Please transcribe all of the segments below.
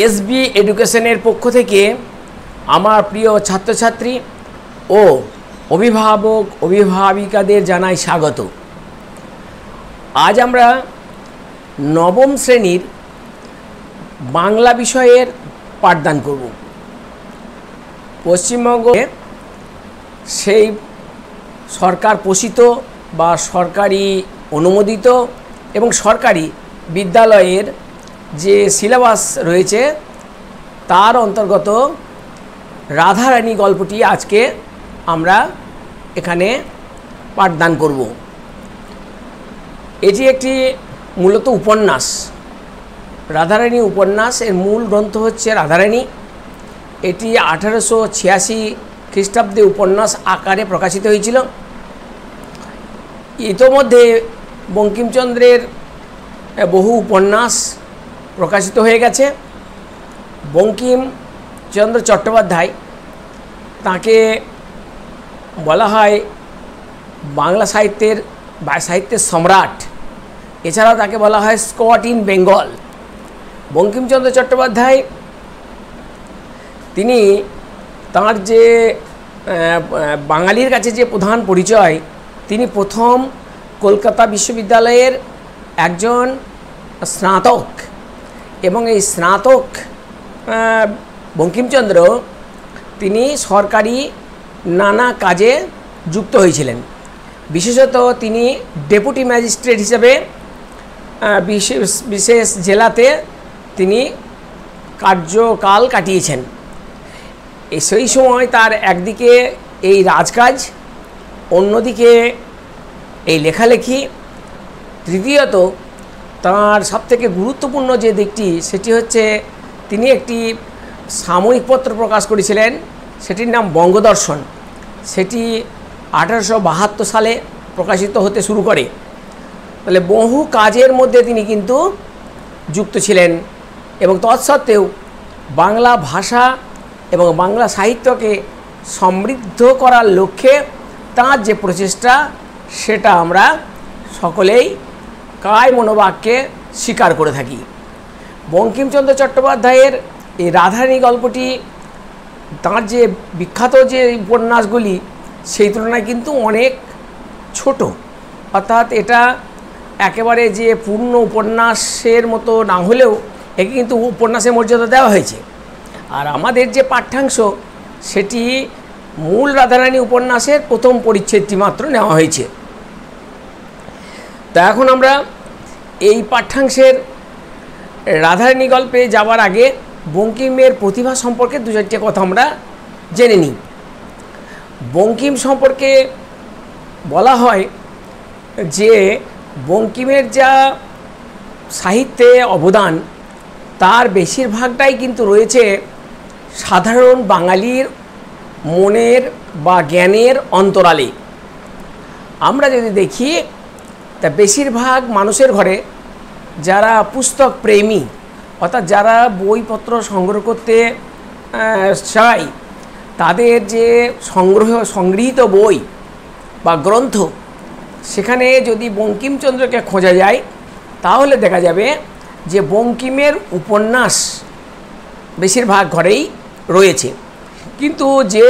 SB এডুকেশনের পক্ষ থেকে আমার প্রিয় ছাত্রছাত্রী ও অভিভাবক অভিভাবিকাদের জানাই স্বাগত। আজ আমরা নবম শ্রেণীর বাংলা বিষয়ের পাঠদান করব। পশ্চিমবঙ্গে সেই সরকার পোষিত বা সরকারি অনুমোদিত এবং সরকারি বিদ্যালয়ের যে সিলেবাস রয়েছে তার অন্তর্গত রাধারানী গল্পটি আজকে আমরা এখানে পাঠদান করব। এটি একটি মূলত উপন্যাস, রাধারানী উপন্যাস। এর মূল গ্রন্থ হচ্ছে রাধারানী। এটি 1886 খ্রিস্টাব্দে উপন্যাস আকারে প্রকাশিত হয়েছিল। ইতোমধ্যে বঙ্কিমচন্দ্রের বহু উপন্যাস প্রকাশিত হয়ে গেছে। বঙ্কিমচন্দ্র চট্টোপাধ্যায়, তাকে বলা হয় বাংলা সাহিত্যের সম্রাট। এছাড়াও তাকে বলা হয় স্কট ইন বেঙ্গল। বঙ্কিমচন্দ্র চট্টোপাধ্যায় তিনি তাঁর যে বাঙালির কাছে যে প্রধান পরিচয়, তিনি প্রথম কলকাতা বিশ্ববিদ্যালয়ের একজন স্নাতক, এবং এই স্নাতক বঙ্কিমচন্দ্র তিনি সরকারি নানা কাজে যুক্ত হয়েছিলেন। বিশেষত তিনি ডেপুটি ম্যাজিস্ট্রেট হিসেবে বিশেষ জেলাতে তিনি কার্যকাল কাটিয়েছেন। সেই সময় তার একদিকে এই রাজকাজ, অন্যদিকে এই লেখালেখি, তৃতীয়ত তাঁর সবথেকে গুরুত্বপূর্ণ যে দিকটি সেটি হচ্ছে তিনি একটি সাময়িক পত্র প্রকাশ করেছিলেন, সেটির নাম বঙ্গদর্শন। সেটি 1872 সালে প্রকাশিত হতে শুরু করে। তাহলে বহু কাজের মধ্যে তিনি কিন্তু যুক্ত ছিলেন, এবং তৎসত্ত্বেও বাংলা ভাষা এবং বাংলা সাহিত্যকে সমৃদ্ধ করার লক্ষ্যে তাঁর যে প্রচেষ্টা সেটা আমরা সকলেই কায় মনোবাক্যে স্বীকার করে থাকি। বঙ্কিমচন্দ্র চট্টোপাধ্যায়ের এই রাধারানী গল্পটি তাঁর যে বিখ্যাত যে উপন্যাসগুলি সেই তুলনায় কিন্তু অনেক ছোট, অর্থাৎ এটা একেবারে যে পূর্ণ উপন্যাসের মতো না হলেও একে কিন্তু উপন্যাসের মর্যাদা দেওয়া হয়েছে। আর আমাদের যে পাঠ্যাংশ সেটি মূল রাধারানী উপন্যাসের প্রথম পরিচ্ছেদটি মাত্র নেওয়া হয়েছে। তা এখন আমরা এই পাঠ্যাংশের রাধারানী গল্পে যাওয়ার আগে বঙ্কিমের প্রতিভা সম্পর্কে দু চারটে কথা আমরা জেনে নিই। বঙ্কিম সম্পর্কে বলা হয় যে বঙ্কিমের যা সাহিত্যে অবদান তার বেশিরভাগটাই কিন্তু রয়েছে সাধারণ বাঙালির মনের বা জ্ঞানের অন্তরালে। আমরা যদি দেখি তা বেশিরভাগ মানুষের ঘরে যারা পুস্তক প্রেমী, অর্থাৎ যারা বইপত্র সংগ্রহ করতে চায়, তাদের যে সংগৃহীত বই বা গ্রন্থ, সেখানে যদি বঙ্কিমচন্দ্রকে খোঁজা যায় তাহলে দেখা যাবে যে বঙ্কিমের উপন্যাস বেশিরভাগ ঘরেই রয়েছে। কিন্তু যে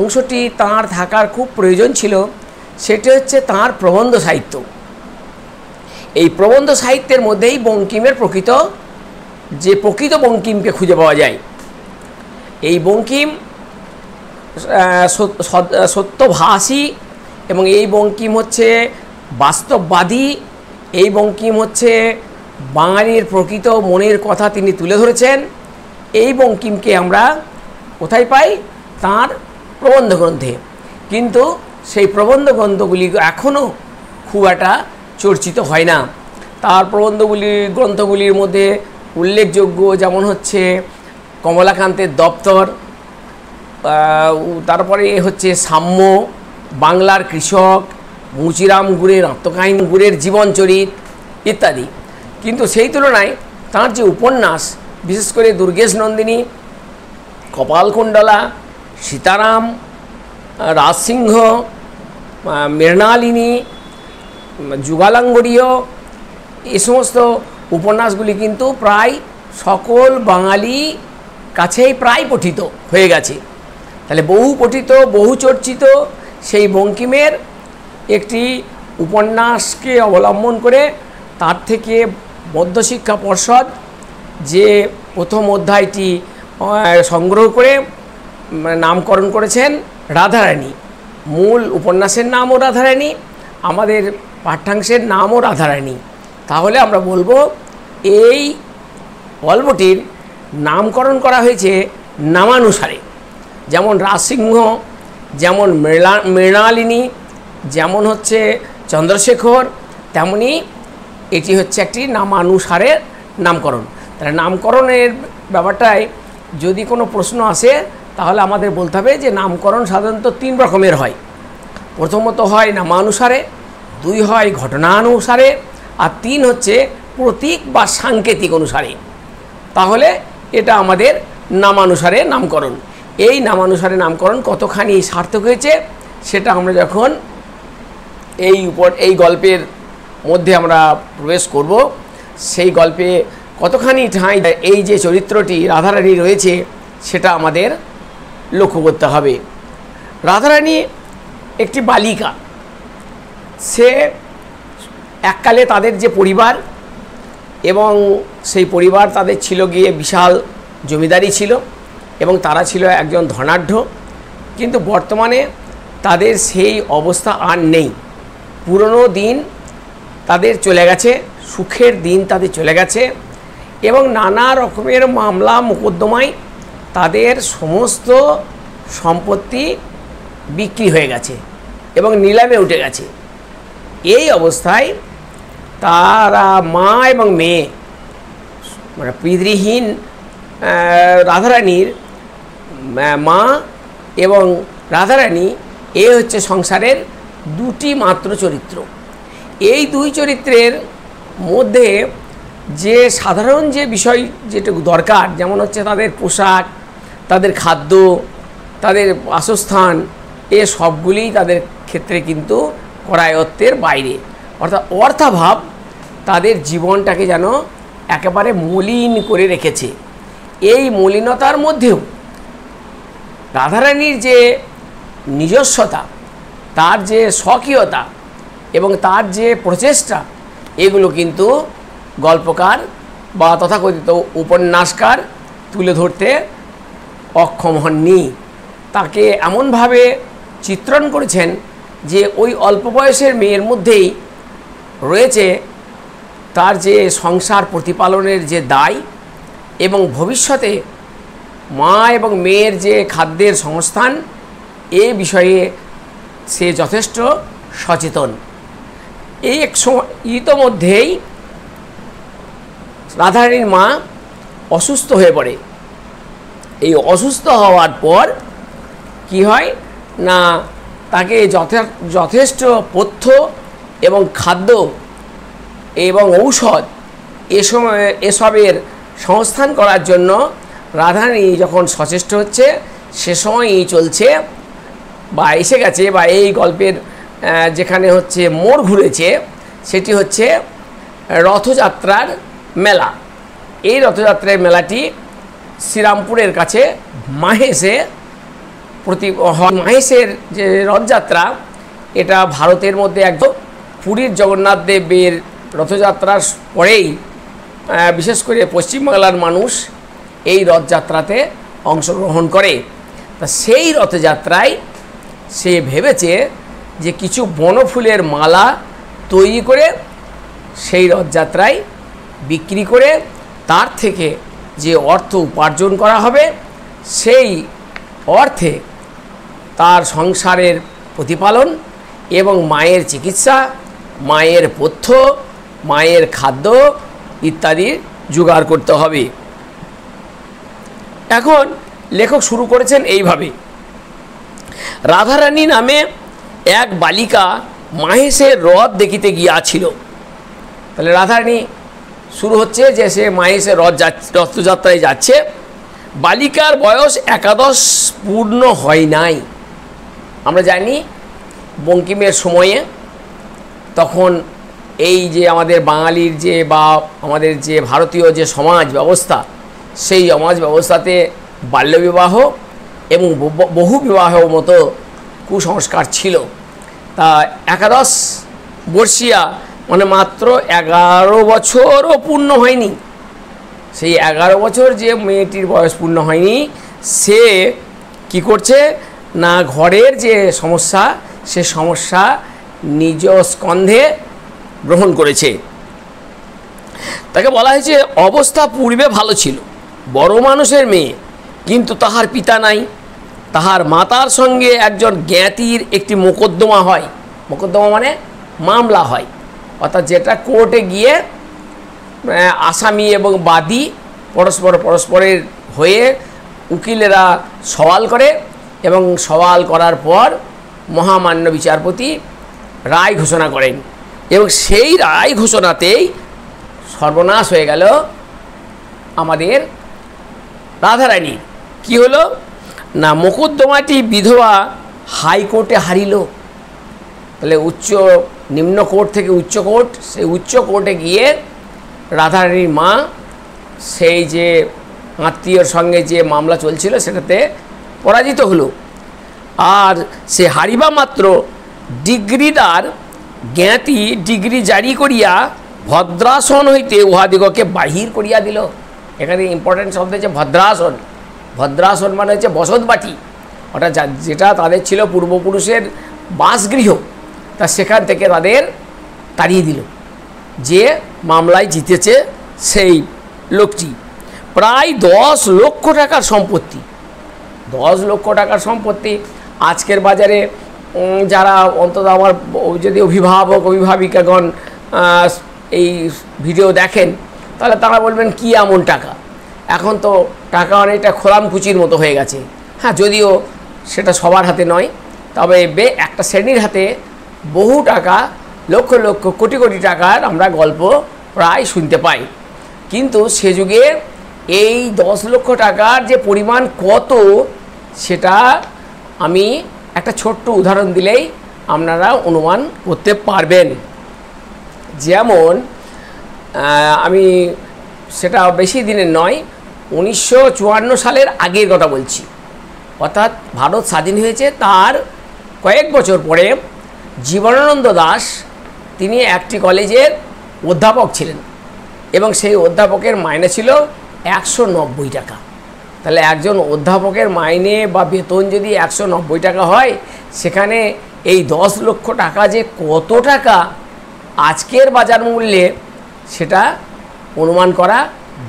অংশটি তাঁর থাকার খুব প্রয়োজন ছিল সেটি হচ্ছে তাঁর প্রবন্ধ সাহিত্য। এই প্রবন্ধ সাহিত্যের মধ্যেই বঙ্কিমের প্রকৃত বঙ্কিমকে খুঁজে পাওয়া যায়। এই বঙ্কিম সত্যভাষী, এবং এই বঙ্কিম হচ্ছে বাস্তববাদী। এই বঙ্কিম হচ্ছে বাঙালির প্রকৃত মনের কথা তিনি তুলে ধরেছেন। এই বঙ্কিমকে আমরা কোথায় পাই? তাঁর প্রবন্ধ গ্রন্থে। কিন্তু সেই প্রবন্ধ গ্রন্থগুলি এখনও খুব একটা চর্চিত হয় না। তার গ্রন্থগুলির মধ্যে উল্লেখযোগ্য যেমন হচ্ছে কমলাকান্তের দপ্তর, তারপরে হচ্ছে সাম্য, বাংলার কৃষক, মুচিরাম গুড়ের আত্মকাহিনী, গুড়ের জীবনচরিত ইত্যাদি। কিন্তু সেই তুলনায় তাঁর যে উপন্যাস, বিশেষ করে দুর্গেশ নন্দিনী, কপালকুণ্ডলা, সীতারাম, রাজসিংহ, মৃণালিনী, যুগালাঙ্গরীয়, এই সমস্ত উপন্যাসগুলি কিন্তু প্রায় সকল বাঙালি কাছেই প্রায় পঠিত হয়ে গেছে। তাহলে বহু পঠিত বহু চর্চিত সেই বঙ্কিমের একটি উপন্যাসকে অবলম্বন করে তার থেকে মধ্যশিক্ষা পর্ষদ যে প্রথম অধ্যায়টি সংগ্রহ করে নামকরণ করেছেন রাধারানী। মূল উপন্যাসের নামও রাধারানী, আমাদের পাঠ্যাংশের নামও রাধারানী। তাহলে আমরা বলবো এই গল্পটির নামকরণ করা হয়েছে নামানুসারে। যেমন রাজসিংহ, যেমন মৃণালিনী, যেমন হচ্ছে চন্দ্রশেখর, তেমনি এটি হচ্ছে একটি নামানুসারে নামকরণ। তাহলে নামকরণের ব্যাপারটায় যদি কোনো প্রশ্ন আসে তাহলে আমাদের বলতে হবে যে নামকরণ সাধারণত 3 রকমের হয়। প্রথমত হয় নামানুসারে, 2 হয় ঘটনানুসারে, আর 3 হচ্ছে প্রতীক বা সাংকেতিক অনুসারে। তাহলে এটা আমাদের নামানুসারে নামকরণ। এই নামানুসারে নামকরণ কতখানি সার্থক হয়েছে সেটা আমরা যখন এই গল্পের মধ্যে আমরা প্রবেশ করব, সেই গল্পে কতখানি ঠাঁই এই যে চরিত্রটি রাধারানী রয়েছে সেটা আমাদের লক্ষ্য করতে হবে। রাধারানী একটি বালিকা, সে এককালে তাদের যে পরিবার এবং সেই পরিবার তাদের ছিল গিয়ে বিশাল জমিদারি ছিল এবং তারা ছিল একজন ধনাঢ্য, কিন্তু বর্তমানে তাদের সেই অবস্থা আর নেই। পুরনো দিন তাদের চলে গেছে, সুখের দিন তাদের চলে গেছে এবং নানা রকমের মামলা মোকদ্দমায় তাদের সমস্ত সম্পত্তি বিক্রি হয়ে গেছে এবং নিলামে উঠে গেছে। এই অবস্থায় তারা মা এবং মেয়ে, মানে পিতৃহীন রাধারানীর মা এবং রাধারানী, এ হচ্ছে সংসারের 2টি মাত্র চরিত্র। এই 2 চরিত্রের মধ্যে যে সাধারণ যে বিষয় যেটুকু দরকার, যেমন হচ্ছে তাদের পোশাক, তাদের খাদ্য, তাদের বাসস্থান, এ সবগুলিই তাদের ক্ষেত্রে কিন্তু করায়ত্তের বাইরে। অর্থাৎ অর্থাভাব তাদের জীবনটাকে যেন একেবারে মলিন করে রেখেছে। এই মলিনতার মধ্যেও রাধারানীর যে নিজস্বতা, তার যে স্বকীয়তা এবং তার যে প্রচেষ্টা, এগুলো কিন্তু গল্পকার বা তথাকথিত উপন্যাসকার তুলে ধরতে অক্ষম হননি। তাকে এমনভাবে চিত্রণ করেছেন যে ওই অল্প বয়সের মেয়ের মধ্যেই রয়েছে তার যে সংসার প্রতিপালনের যে দায় এবং ভবিষ্যতে মা এবং মেয়ের যে খাদ্যের সংস্থান, এ বিষয়ে সে যথেষ্ট সচেতন। এই এক সময় ইতোমধ্যেই রাধারানীর মা অসুস্থ হয়ে পড়ে। এই অসুস্থ হওয়ার পর কি হয় না, তাকে যথেষ্ট পথ্য এবং খাদ্য এবং ঔষধ এসবের সংস্থান করার জন্য রাধারানী যখন সচেষ্ট হচ্ছে, সে সময়ই চলছে বা এসে গেছে বা এই গল্পের যেখানে হচ্ছে মোড় ঘুরেছে সেটি হচ্ছে রথযাত্রার মেলা। এই রথযাত্রার মেলাটি শ্রীরামপুরের কাছে মাহেশে মাহেশের যে রথযাত্রা, এটা ভারতের মধ্যে একদম পুরীর জগন্নাথ দেবের রথযাত্রার পরেই বিশেষ করে পশ্চিমবাংলার মানুষ এই রথযাত্রাতে অংশগ্রহণ করে। তা সেই রথযাত্রায় সে ভেবেছে যে কিছু বনফুলের মালা তৈরি করে সেই রথযাত্রায় বিক্রি করে তার থেকে যে অর্থ উপার্জন করা হবে, সেই অর্থে তার সংসারের প্রতিপালন এবং মায়ের চিকিৎসা, মায়ের পথ্য, মায়ের খাদ্য ইত্যাদি জোগাড় করতে হবে। এখন লেখক শুরু করেছেন এইভাবে। রাধারানী নামে এক বালিকা মাহেশের রথ দেখিতে গিয়াছিল। তাহলে রাধারানী শুরু হচ্ছে যে সে মাহেশের রথযাত্রায় যাচ্ছে। বালিকার বয়স 11 পূর্ণ হয় নাই। আমরা জানি বঙ্কিমের সময়ে তখন এই যে আমাদের বাঙালির যে বা আমাদের যে ভারতীয় যে সমাজ ব্যবস্থা, সেই সমাজ ব্যবস্থাতে বাল্যবিবাহ এবং বহু বিবাহ মতো কুসংস্কার ছিল। তা একাদশ বর্ষিয়া মানে মাত্র 11 বছরও পূর্ণ হয়নি, সেই 11 বছর যে মেয়েটির বয়স পূর্ণ হয়নি সে কি করছে না ঘরের যে সমস্যা সে সমস্যা নিজ স্কন্ধে গ্রহণ করেছে। তাকে বলা হয়েছে অবস্থা পূর্বে ভালো ছিল, বড় মানুষের মেয়ে, কিন্তু তাহার পিতা নাই। তাহার মাতার সঙ্গে একজন জ্ঞাতির একটি মোকদ্দমা হয়। মোকদ্দমা মানে মামলা হয়, অর্থাৎ যেটা কোর্টে গিয়ে আসামি এবং বাদী পরস্পরের হয়ে উকিলেরা সওয়াল করে এবং সওয়াল করার পর মহামান্য বিচারপতি রায় ঘোষণা করেন এবং সেই রায় ঘোষণাতেই সর্বনাশ হয়ে গেল আমাদের রাধারানী। কি হলো না মোকদ্দমাটি বিধবা হাইকোর্টে হারিল। তাহলে নিম্ন কোর্ট থেকে উচ্চ কোর্ট, সেই উচ্চ কোর্টে গিয়ে রাধারানীর মা সেই যে আত্মীয়র সঙ্গে যে মামলা চলছিল সেটাতে পরাজিত হলো। আর সে হারিবা মাত্র ডিগ্রিদার জ্ঞাতি ডিগ্রি জারি করিয়া ভদ্রাসন হইতে উহাদিগকে বাহির করিয়া দিল। এখানে ইম্পর্টেন্ট শব্দ হচ্ছে ভদ্রাসন। ভদ্রাসন মানে হচ্ছে বসতবাটি, ওটা যেটা তাদের ছিল পূর্বপুরুষের বাসগৃহ, তা সেখান থেকে তাদের তাড়িয়ে দিল। যে মামলায় জিতেছে সেই লোকটি প্রায় 10 লক্ষ টাকার সম্পত্তি। 10 লক্ষ টাকার সম্পত্তি আজকের বাজারে যারা অন্তত আমার যদি অভিভাবিকাগণ এই ভিডিও দেখেন তাহলে তারা বলবেন কি এমন টাকা। এখন তো টাকা অনেকটা খোলামকুচির মতো হয়ে গেছে। হ্যাঁ, যদিও সেটা সবার হাতে নয়, তবে একটা শ্রেণীর হাতে বহু টাকা, লক্ষ লক্ষ কোটি কোটি টাকার আমরা গল্প প্রায় শুনতে পাই। কিন্তু সে যুগে এই 10 লক্ষ টাকার যে পরিমাণ কত সেটা আমি একটা ছোট্ট উদাহরণ দিলেই আপনারা অনুমান করতে পারবেন। যেমন আমি সেটা বেশি দিনের নয়, 1954 সালের আগের কথা বলছি, অর্থাৎ ভারত স্বাধীন হয়েছে তার কয়েক বছর পরে জীবনানন্দ দাশ তিনি একটি কলেজের অধ্যাপক ছিলেন এবং সেই অধ্যাপকের মাইনে ছিল 190 টাকা। তাহলে একজন অধ্যাপকের মাইনে বা বেতন যদি 190 টাকা হয়, সেখানে এই 10 লক্ষ টাকা যে কত টাকা আজকের বাজার মূল্যে সেটা অনুমান করা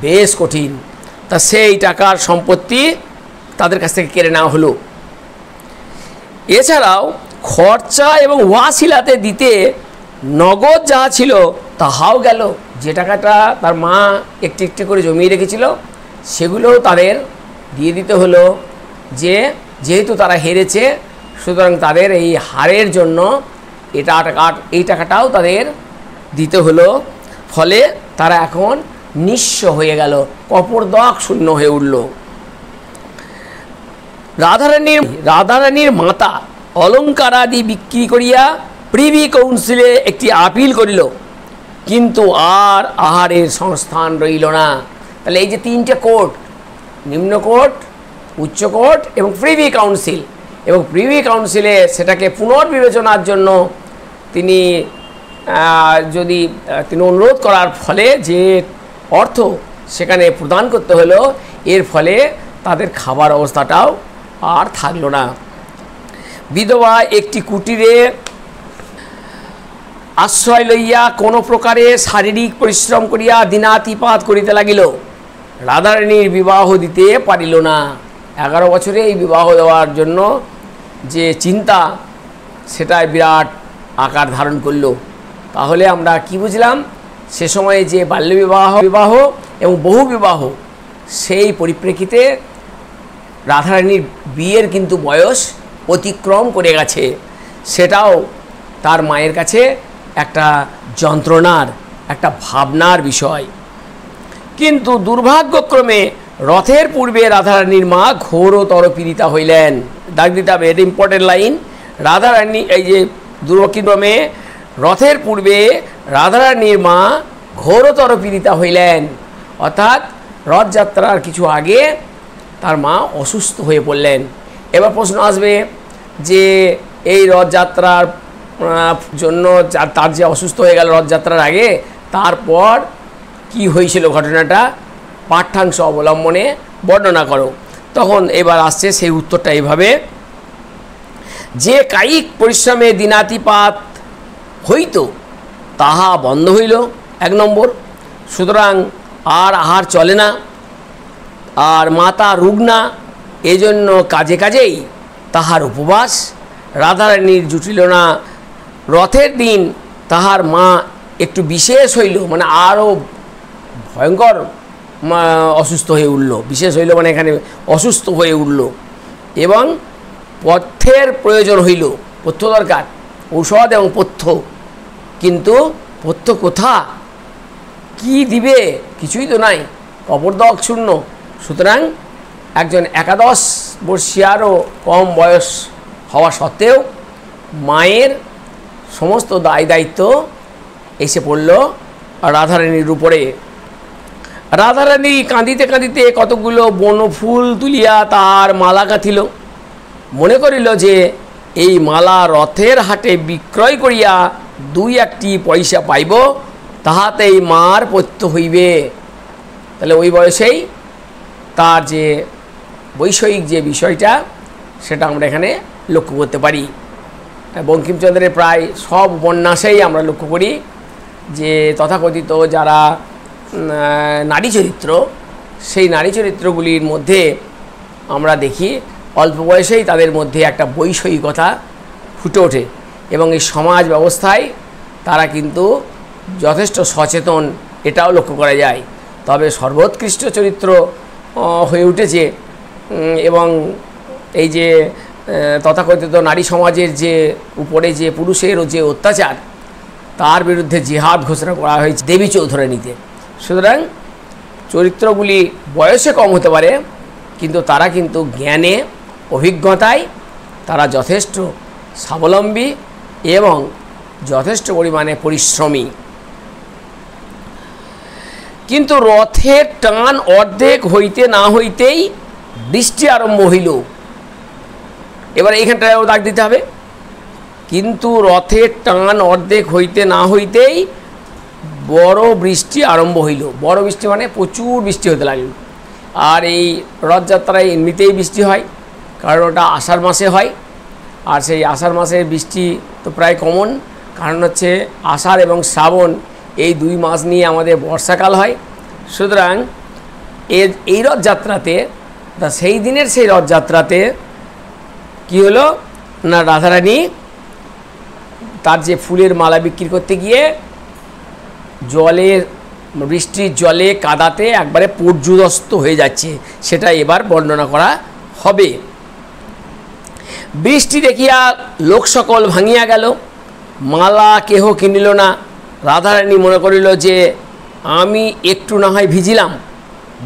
বেশ কঠিন। তা সেই টাকার সম্পত্তি তাদের কাছ থেকে কেড়ে নেওয়া হলো। এছাড়াও খরচা এবং ওয়াসিলাতে দিতে নগদ যা ছিল তাহাও গেল। যে টাকাটা তার মা একটু একটু করে জমিয়ে রেখেছিল সেগুলোও তাদের দিয়ে দিতে হলো। যেহেতু তারা হেরেছে, সুতরাং তাদের এই হারের জন্য এই টাকাটাও তাদের দিতে হলো। ফলে তারা এখন নিঃস্ব হয়ে গেল, কপরদক শূন্য হয়ে উঠল। রাধারানীর মাতা অলঙ্কার আদি বিক্রি করিয়া প্রিভি কাউন্সিলে একটি আপিল করিল, কিন্তু আর আহারের সংস্থান রইল না। তাহলে এই যে 3টে কোর্ট, নিম্ন কোর্ট, উচ্চ কোর্ট এবং প্রিভি কাউন্সিল, এবং প্রিভি কাউন্সিলে সেটাকে পুনর্বিবেচনার জন্য তিনি অনুরোধ করার ফলে যে অর্থ সেখানে প্রদান করতে হলো, এর ফলে তাদের খাবার অবস্থাটাও আর থাকলো না। বিধবা একটি কুটিরে আশ্রয় লইয়া কোনো প্রকারে শারীরিক পরিশ্রম করিয়া দিনাতিপাত করিতে লাগিল। রাধারানীর বিবাহ দিতে পারিল না। 11 বছরে এই বিবাহ দেওয়ার জন্য যে চিন্তা সেটা বিরাট আকার ধারণ করল। তাহলে আমরা কি বুঝলাম? সে সময়ে যে বাল্যবিবাহ এবং বহু বিবাহ, সেই পরিপ্রেক্ষিতে রাধারানীর বিয়ের কিন্তু বয়স অতিক্রম করে গেছে। সেটাও তার মায়ের কাছে একটা যন্ত্রণার, একটা ভাবনার বিষয়। কিন্তু দুর্ভাগ্যক্রমে রথের পূর্বে রাধারানীর মা ঘোরতর পীড়িতা হইলেন। দাগ দিতে হবে, এটা ইম্পর্টেন্ট লাইন। রাধারানী, এই যে দুর্ভাগ্যক্রমে রথের পূর্বে রাধারানীর মা ঘোরতর পীড়িতা হইলেন, অর্থাৎ রথযাত্রার কিছু আগে তার মা অসুস্থ হয়ে পড়লেন। এবার প্রশ্ন আসবে যে এই রথযাত্রার জন্য তার যে অসুস্থ হয়ে গেল রথযাত্রার আগে, তারপর কি হয়েছিল ঘটনাটা পাঠ্যাংশ অবলম্বনে বর্ণনা করো। তখন এবার আসছে সেই উত্তরটা এইভাবে, যে কায়িক পরিশ্রমে দিনাতিপাত হইত তাহা বন্ধ হইল, 1 নম্বর। সুতরাং আর আহার চলে না, আর মাতা রুগ্না, এজন্য কাজে কাজেই তাহার উপবাস। রাধারানীর জুটিল না রথের দিন, তাহার মা একটু বিশেষ হইল, মানে আরও ভয়ঙ্কর অসুস্থ হয়ে উঠল। বিশেষ হইল মানে এখানে অসুস্থ হয়ে উঠল, এবং পথ্যের প্রয়োজন হইল, পথ্য দরকার, ঔষধ এবং পথ্য। কিন্তু পথ্য কোথা, কি দিবে, কিছুই তো নাই, অপরদক শূন্য। সুতরাং একজন 11 বর্ষীয়ারও কম বয়স হওয়া সত্ত্বেও মায়ের সমস্ত দায় দায়িত্ব এসে পড়ল রাধারানীর উপরে। রাধারানী কাঁদিতে কাঁদিতে কতগুলো বনফুল তুলিয়া তার মালা গাঁথিল। মনে করিল যে এই মালা রথের হাটে বিক্রয় করিয়া 2-1টি পয়সা পাইব, তাহাতেই মার পথ্য হইবে। তাহলে ওই বয়সেই তার যে বৈষয়িক যে বিষয়টা, সেটা আমরা এখানে লক্ষ্য করতে পারি। বঙ্কিমচন্দ্রের প্রায় সব উপন্যাসেই আমরা লক্ষ্য করি যে তথাকথিত যারা নারী চরিত্র, সেই নারী চরিত্রগুলির মধ্যে আমরা দেখি অল্প বয়সেই তাদের মধ্যে একটা বৈষয়িকতা ফুটে ওঠে, এবং এই সমাজ ব্যবস্থায় তারা কিন্তু যথেষ্ট সচেতন, এটাও লক্ষ্য করা যায়। তবে সর্বোৎকৃষ্ট চরিত্র হয়ে উঠেছে, এবং এই যে তথাকথিত নারী সমাজের যে উপরে যে পুরুষের যে অত্যাচার, তার বিরুদ্ধে জিহাদ ঘোষণা করা হয়েছে দেবী চৌধুরানীতে। সুতরাং চরিত্রগুলি বয়সে কম হতে পারে, কিন্তু তারা কিন্তু জ্ঞানে, অভিজ্ঞতায় তারা যথেষ্ট স্বাবলম্বী এবং যথেষ্ট পরিমাণে পরিশ্রমী। কিন্তু রথের টান অর্ধেক হইতে না হইতেই বৃষ্টি আরম্ভ হইল। এবার এইখানটাও দাগ দিতে হবে, কিন্তু রথের টান অর্ধেক হইতে না হইতেই বড় বৃষ্টি আরম্ভ হইল। বড় বৃষ্টি মানে প্রচুর বৃষ্টি হতে লাগলো। আর এই রথযাত্রায় এমনিতেই বৃষ্টি হয়, কারণ ওটা আষাঢ় মাসে হয়, আর সেই আষাঢ় মাসের বৃষ্টি তো প্রায় কমন, কারণ হচ্ছে আষাঢ় এবং শ্রাবণ এই 2 মাস নিয়ে আমাদের বর্ষাকাল হয়। সুতরাং এই রথযাত্রাতে, সেই দিনের সেই রথযাত্রাতে কী হলো না, রাধারানী তার যে ফুলের মালা বিক্রি করতে গিয়ে বৃষ্টির জলে কাদাতে একবারে পর্যুদস্ত হয়ে যাচ্ছে, সেটা এবার বর্ণনা করা হবে। বৃষ্টি দেখিয়া লোক সকল ভাঙিয়া গেল, মালা কেহ কিনিল না। রাধারানী মনে করিল যে আমি একটু না হয় ভিজিলাম,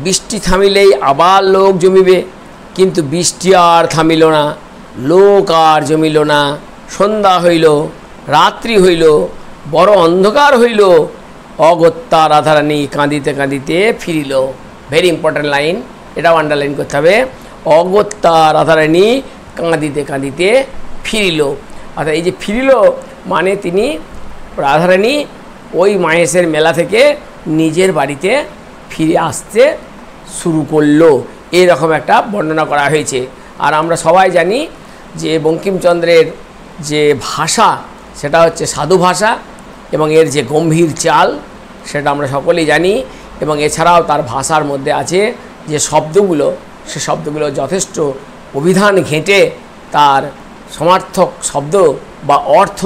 বৃষ্টি থামিলেই আবার লোক জমিবে। কিন্তু বৃষ্টি আর থামিল না, লোক আর জমিল না। সন্ধ্যা হইল, রাত্রি হইল, বড় অন্ধকার হইল। অগত্যা রাধারানী কাঁদিতে কাঁদিতে ফিরিল। ভেরি ইম্পর্ট্যান্ট লাইন, এটাও আন্ডারলাইন করতে হবে। অগত্যা রাধারানী কাঁদিতে কাঁদিতে ফিরিল। অর্থাৎ এই যে ফিরিল মানে তিনি রাধারানী ওই মাহেশের মেলা থেকে নিজের বাড়িতে ফিরে আসতে শুরু করলো, এরকম একটা বর্ণনা করা হয়েছে। আর আমরা সবাই জানি যে বঙ্কিমচন্দ্রের যে ভাষা, সেটা হচ্ছে সাধু ভাষা, এবং এর যে গম্ভীর চাল, সেটা আমরা সকলেই জানি। এবং এছাড়াও তার ভাষার মধ্যে আছে যে শব্দগুলো, সে শব্দগুলো যথেষ্ট অভিধান ঘেঁটে তার সমার্থক শব্দ বা অর্থ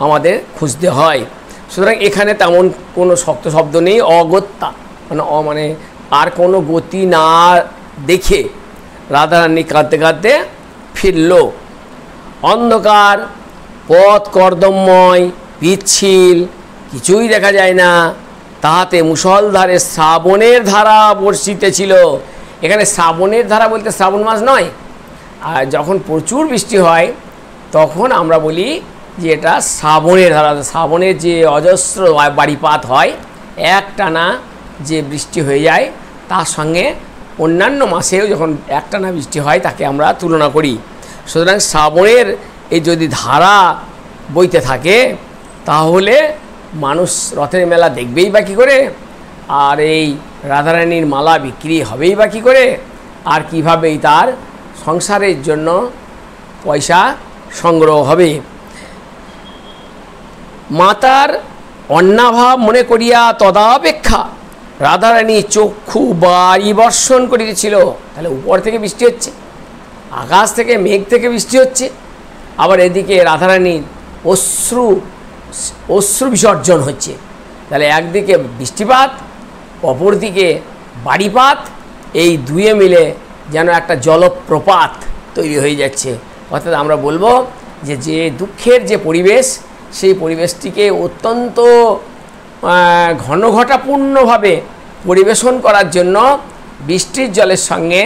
আমাদের খুঁজতে হয়। সুতরাং এখানে তেমন কোনো শক্ত শব্দ নেই। অগত্যা মানে আর কোনো গতি না দেখে রাধারানী কাঁদতে কাঁদতে ফিরল। অন্ধকার, পথ কর্দমময়, পিচ্ছিল, কিছুই দেখা যায় না। তাহাতে মুষলধারে শ্রাবণের ধারা বর্ষিতেছিল। এখানে শ্রাবণের ধারা বলতে শ্রাবণ মাস নয়, আর যখন প্রচুর বৃষ্টি হয় তখন আমরা বলি যে এটা শ্রাবণের ধারা। শ্রাবণের যে অজস্র বাড়িপাত হয়, একটানা যে বৃষ্টি হয়ে যায়, তার সঙ্গে অন্যান্য মাসেও যখন একটানা বৃষ্টি হয় তাকে আমরা তুলনা করি। সুতরাং শ্রাবণের এই যদি ধারা বইতে থাকে তাহলে মানুষ রথের মেলা দেখবেই বা কী করে, আর এই রাধারানীর মালা বিক্রি হবেই বা কী করে, আর কীভাবেই তার সংসারের জন্য পয়সা সংগ্রহ হবে। মাতার অন্নাভাব মনে করিয়া তদাপেক্ষা রাধারানী চক্ষু বাড়ি বর্ষণ করিতেছিল। তাহলে উপর থেকে বৃষ্টি হচ্ছে, আকাশ থেকে মেঘ থেকে বৃষ্টি হচ্ছে, আবার এদিকে রাধারানীর অশ্রু বিসর্জন হচ্ছে। তাহলে একদিকে বৃষ্টিপাত, অপরদিকে বাড়িপাত, এই দুয়ে মিলে যেন একটা জলপ্রপাত তৈরি হয়ে যাচ্ছে। অর্থাৎ আমরা বলবো যে দুঃখের যে পরিবেশ, সেই পরিবেশটিকে অত্যন্ত ঘনঘটাপূর্ণভাবে পরিবেশন করার জন্য বৃষ্টির জলের সঙ্গে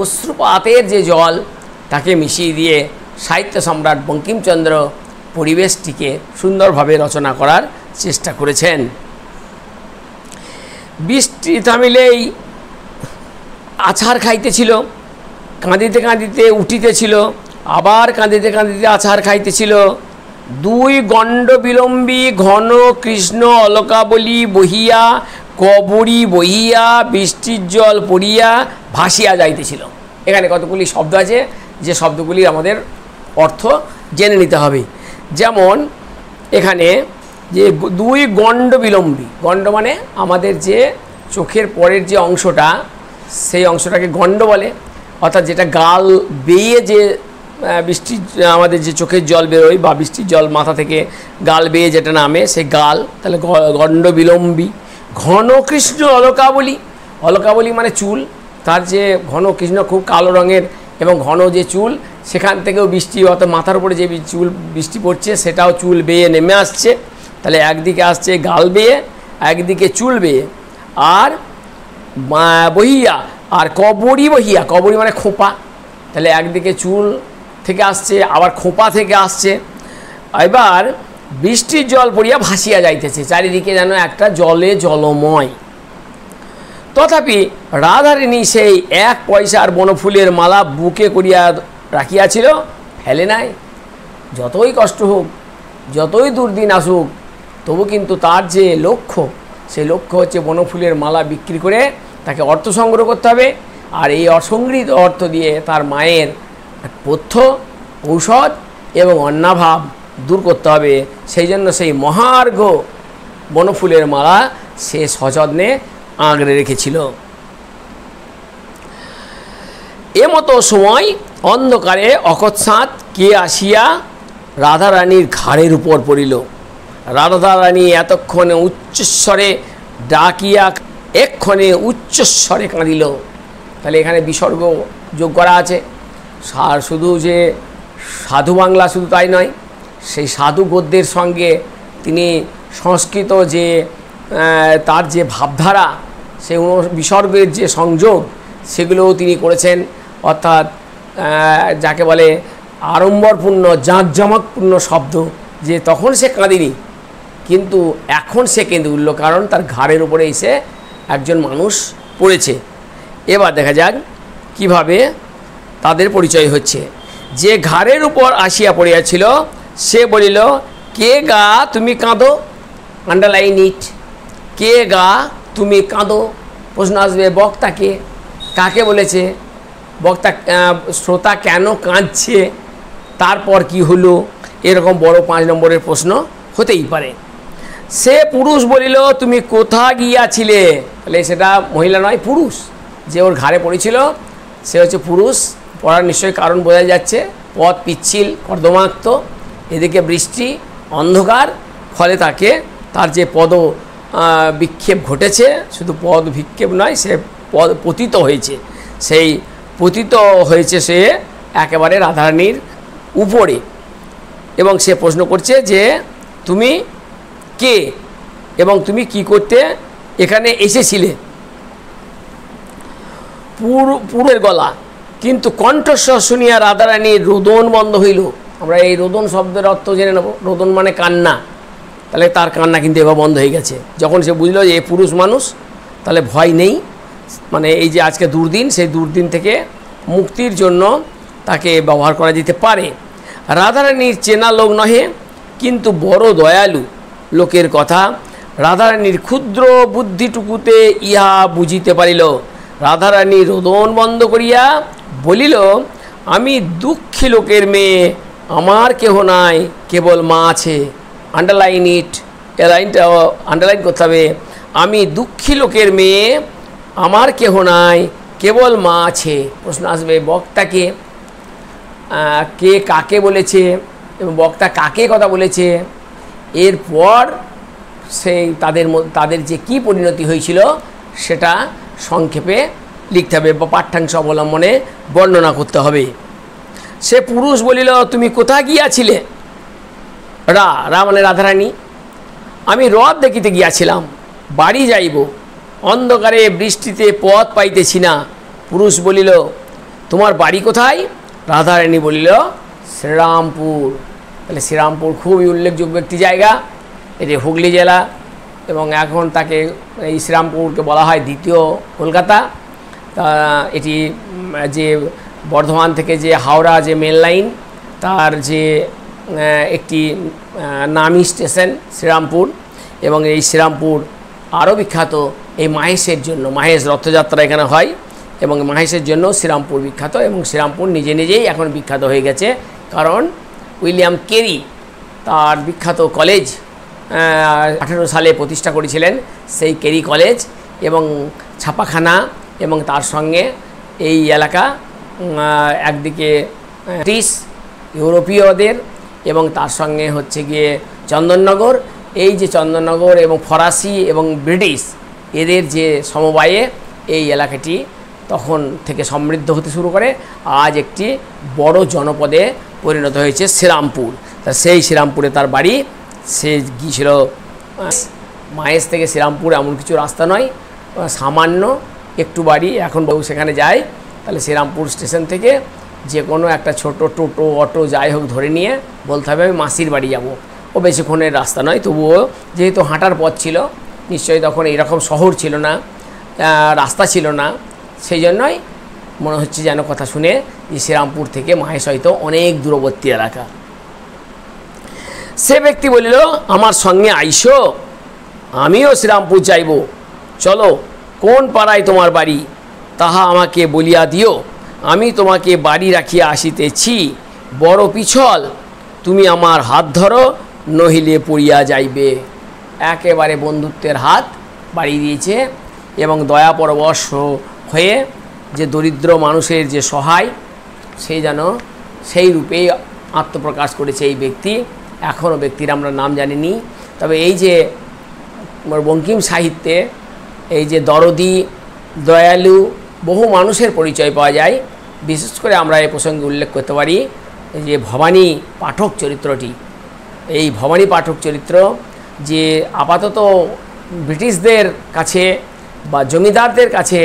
অশ্রুপাতের যে জল তাকে মিশিয়ে দিয়ে সাহিত্য সম্রাট বঙ্কিমচন্দ্র পরিবেশটিকে সুন্দরভাবে রচনা করার চেষ্টা করেছেন। বৃষ্টি থামিলেই আছাড় খাইতেছিল, কাঁদিতে কাঁদিতে উঠিতেছিল, আবার কাঁদিতে কাঁদিতে আছাড় খাইতেছিল। দুই গণ্ড বিলম্বী ঘন কৃষ্ণ অলকাবলী বহিয়া কবরী বহিয়া বৃষ্টির জল পড়িয়া ভাসিয়া যাইতেছিল। এখানে কতগুলি শব্দ আছে, যে শব্দগুলি আমাদের অর্থ জেনে নিতে হবে। যেমন এখানে যে দুই গণ্ড বিলম্বী, গণ্ড মানে আমাদের যে চোখের পরের যে অংশটা, সেই অংশটাকে গণ্ড বলে। অর্থাৎ যেটা গাল বেয়ে যে বৃষ্টির আমাদের যে চোখের জল বেরোয় বা বৃষ্টির জল মাথা থেকে গাল বেয়ে যেটা নামে সেই গাল, তাহলে গণ্ড বিলম্বী। ঘন কৃষ্ণ অলকাবলী, অলকাবলী মানে চুল, তার যে ঘন কৃষ্ণ খুব কালো রঙের এবং ঘন যে চুল, সেখান থেকেও বৃষ্টি, অর্থাৎ মাথার উপরে যে চুল বৃষ্টি পড়ছে সেটাও চুল বেয়ে নেমে আসছে। তাহলে একদিকে আসছে গাল বেয়ে, একদিকে চুল বেয়ে। আর বহিয়া, আর কবরী বহিয়া, কবরী মানে খোঁপা, তাহলে একদিকে চুল থেকে আসছে, আবার খোঁপা থেকে আসছে। এবার বৃষ্টির জল পড়িয়া ভাসিয়া যাইতেছে, চারিদিকে যেন একটা জলে জলময়। তথাপি রাধারানী সেই 1 পয়সার বনফুলের মালা বুকে করিয়া রাখিয়াছিল, ফেলে নাই। যতই কষ্ট হোক, যতই দুর্দিন আসুক, তবু কিন্তু তার যে লক্ষ্য, সেই লক্ষ্য হচ্ছে বনফুলের মালা বিক্রি করে তাকে অর্থ সংগ্রহ করতে হবে, আর এই অসংগৃহীত অর্থ দিয়ে তার মায়ের পথ্য, ঔষধ এবং অন্নাভাব দূর করতে হবে। সেই জন্য সেই মহার্ঘ বনফুলের মালা সে সযত্নে আঁকড়ে রেখেছিল। এমতো সময় অন্ধকারে অকস্মাৎ কে আসিয়া রাধারানীর ঘাড়ের উপর পড়িল। রাধারানী এতক্ষণে উচ্চস্বরে ডাকিয়া এক্ষণে উচ্চস্বরে কাঁদিল। তাহলে এখানে বিসর্গ যোগ করা আছে। আর শুধু যে সাধু বাংলা শুধু তাই নয়, সেই সাধু গদ্যের সঙ্গে তিনি সংস্কৃত যে তার যে ভাবধারা, সেই বিসর্গের যে সংযোগ, সেগুলোও তিনি করেছেন। অর্থাৎ যাকে বলে আড়ম্বরপূর্ণ, জাঁকজমকপূর্ণ শব্দ, যে তখন সে কাঁদেনি কিন্তু এখন সে কেঁদে উঠল, কারণ তার ঘাড়ের উপরে এসে একজন মানুষ পড়েছে। এবার দেখা যাক কিভাবে তাদের পরিচয় হচ্ছে। যে ঘাড়ের উপর আসিয়া পড়িয়াছিল সে বলিল, কে গা তুমি কাঁদো? আন্ডারলাইন ইট। কে গা তুমি কাঁদো? প্রশ্ন আসবে বক্তাকে, কাকে বলেছে, বক্তা শ্রোতা কেন কাঁদছে, তারপর কি হলো, এরকম বড় 5 নম্বরের প্রশ্ন হতেই পারে। সে পুরুষ বলিল, তুমি কোথা গিয়াছিলে? তাহলে সেটা মহিলা নয়, পুরুষ। যে ওর ঘাড়ে পড়েছিল সে হচ্ছে পুরুষ। পড়ার নিশ্চয়ই কারণ বোঝা যাচ্ছে, পথ পিচ্ছিল কর্দমাক্ত, এদিকে বৃষ্টি অন্ধকার, ফলে তাকে তার যে পদ বিক্ষেপ ঘটেছে, শুধু পদ বিক্ষেপ নয়, সে পতিত হয়েছে। সেই পতিত হয়েছে সে একেবারে রাধারানীর উপরে, এবং সে প্রশ্ন করছে যে তুমি কে এবং তুমি কি করতে এখানে এসেছিলে। পুরের গলা, কিন্তু কণ্ঠস্বর শুনিয়া রাধারানীর রোদন বন্ধ হইল। আমরা এই রোদন শব্দের অর্থ জেনে নেব। রোদন মানে কান্না, তাহলে তার কান্না কিন্তু এবার বন্ধ হয়ে গেছে। যখন সে বুঝলো যে এ পুরুষ মানুষ, তাহলে ভয় নেই, মানে এই যে আজকে দুর্দিন, সেই দুর্দিন থেকে মুক্তির জন্য তাকে ব্যবহার করা যেতে পারে। রাধারানীর চেনা লোক নহে, কিন্তু বড় দয়ালু লোকের কথা রাধারানীর ক্ষুদ্র বুদ্ধিটুকুতে ইহা বুঝিতে পারিল। রাধারানী রোদন বন্ধ করিয়া বলিল, আমি দুঃখী লোকের মেয়ে, আমার কেহ নাই, কেবল মা আছে। আন্ডারলাইন ইট, এ লাইনটা আন্ডারলাইন করতে হবে। আমি দুঃখী লোকের মেয়ে, আমার কেহ নাই, কেবল মা আছে। প্রশ্ন আসবে বক্তাকে, কে কাকে বলেছে এবং বক্তা কাকে কথা বলেছে, এরপর সেই তাদের যে কি পরিণতি হয়েছিল সেটা সংক্ষেপে লিখতে হবে বা পাঠ্যাংশ অবলম্বনে বর্ণনা করতে হবে। সে পুরুষ বলিল, তুমি কোথায় গিয়াছিলে? রা মানে রাধারানী, আমি রথ দেখিতে গিয়াছিলাম, বাড়ি যাইব, অন্ধকারে বৃষ্টিতে পথ পাইতেছি না। পুরুষ বলিল, তোমার বাড়ি কোথায়? রাধারানী বলিল, শ্রীরামপুর। তাহলে শ্রীরামপুর খুবই উল্লেখযোগ্য একটি জায়গা, এটি হুগলি জেলা, এবং এখন তাকে এই শ্রীরামপুরকে বলা হয় দ্বিতীয় কলকাতা। এটি যে বর্ধমান থেকে যে হাওড়া যে মেল লাইন, তার যে একটি নামী স্টেশন শ্রীরামপুর, এবং এই শ্রীরামপুর আরও বিখ্যাত এই মাহেশের জন্য। মাহেশ রথযাত্রা এখানে হয় এবং মাহেশের জন্য শ্রীরামপুর বিখ্যাত, এবং শ্রীরামপুর নিজে নিজেই এখন বিখ্যাত হয়ে গেছে, কারণ উইলিয়াম কেরি তার বিখ্যাত কলেজ 18 সালে প্রতিষ্ঠা করেছিলেন, সেই কেরি কলেজ এবং ছাপাখানা, এবং তার সঙ্গে এই এলাকা একদিকে ব্রিটিশ ইউরোপীয়দের এবং তার সঙ্গে হচ্ছে গিয়ে চন্দননগর। এই যে চন্দননগর এবং ফরাসি এবং ব্রিটিশ এদের যে সমবায়ে এই এলাকাটি তখন থেকে সমৃদ্ধ হতে শুরু করে, আজ একটি বড় জনপদে পরিণত হয়েছে শ্রীরামপুর। তা সেই শ্রীরামপুরে তার বাড়ি। সে গিয়েছিল মাহেশ থেকে শ্রীরামপুর, এমন কিছু রাস্তা নয়, সামান্য একটু বাড়ি। এখন সেখানে যায়, তাহলে শ্রীরামপুর স্টেশন থেকে যে কোনো একটা ছোট টোটো অটো যাই হোক ধরে নিয়ে বলতে হবে আমি মাসির বাড়ি যাব। ও বেশিক্ষণের রাস্তা নয়, তবুও যেহেতু হাঁটার পথ ছিল, নিশ্চয়ই তখন এইরকম শহর ছিল না, রাস্তা ছিল না, সেই জন্যই মনে হচ্ছে যেন কথা শুনে যে শ্রীরামপুর থেকে মাহেশ হয়তো অনেক দূরবর্তী এলাকা। সে ব্যক্তি বলিল, আমার সঙ্গে আইসো, আমিও শ্রীরামপুর যাইব, চলো, কোন পাড়ায় তোমার বাড়ি তাহা আমাকে বলিয়া দিও, আমি তোমাকে বাড়ি রাখিয়া আসিতেছি। বড় পিছল, তুমি আমার হাত ধরো, নহিলে পড়িয়া যাইবে। একেবারে বন্ধুত্বের হাত বাড়িয়ে দিয়েছে এবং দয়া পরবশ হয়ে যে দরিদ্র মানুষের যে সহায়, সেই যেন সেই রূপেই আত্মপ্রকাশ করেছে এই ব্যক্তি। এখনও ব্যক্তির আমরা নাম জানিনি, তবে এই যে বঙ্কিম সাহিত্যে এই যে দরদি, দয়ালু বহু মানুষের পরিচয় পাওয়া যায়। বিশেষ করে আমরা এই প্রসঙ্গে উল্লেখ করতে পারি যে ভবানী পাঠক চরিত্রটি। এই ভবানী পাঠক চরিত্র যে আপাতত ব্রিটিশদের কাছে বা জমিদারদের কাছে